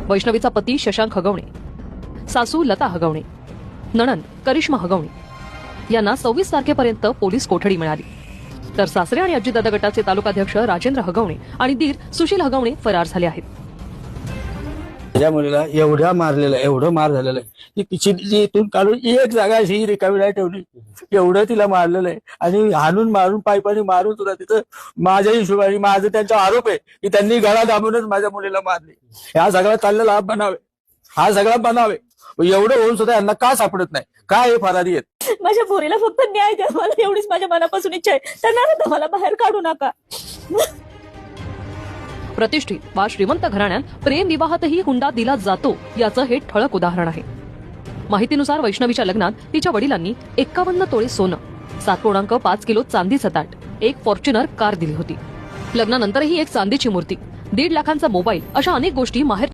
वैष्णवीचा पती शशांक हगवणे, सासू लता हगवणे, नणंद करिश्मा हगवणे यांना 26 तारखेपर्यंत पोलीस कोठडी मिळाली. तर सासरे आणि अजितदादा गटाचे तालुकाध्यक्ष राजेंद्र हगवणे आणि दीर सुशील हगवणे फरार झाले आहेत. माझ्या मुलीला एवढं मार झालेलं आहे की तिची इथून काढून एक जागा अशी रिकामी नाही ठेवली. एवढं तिला मारलेलं आहे आणि हाणून मारून पायपाने मारून तुला तिथं माझ्या हिशोबाने माझं त्यांचा आरोप आहे की त्यांनी गळा दाबूनच माझ्या मुलीला मारली. हा सगळा चाललेला हा सगळा बनावे. एवढं होऊन सुद्धा यांना का सापडत नाही? काय हे फरारी आहेत? माझ्या पोरीला फक्त न्याय द्या, मला एवढीच माझ्या मनापासून इच्छा आहे. त्यांना मला बाहेर काढू नका. प्रतिष्ठित वा श्रीमंत घराण्यात प्रेम विवाहातही हुंडा दिला जातो याचं हे ठळक उदाहरण आहे. माहितीनुसार वैष्णवीच्या लग्नात तिच्या वडिलांनी 51 तोळे सोनं, 7.5 किलो चांदीचं ताट, एक फॉर्च्युनर कार दिली होती. लग्नानंतरही एक चांदीची मूर्ती, 1.5 लाखांचा मोबाईल अशा अनेक गोष्टी माहेर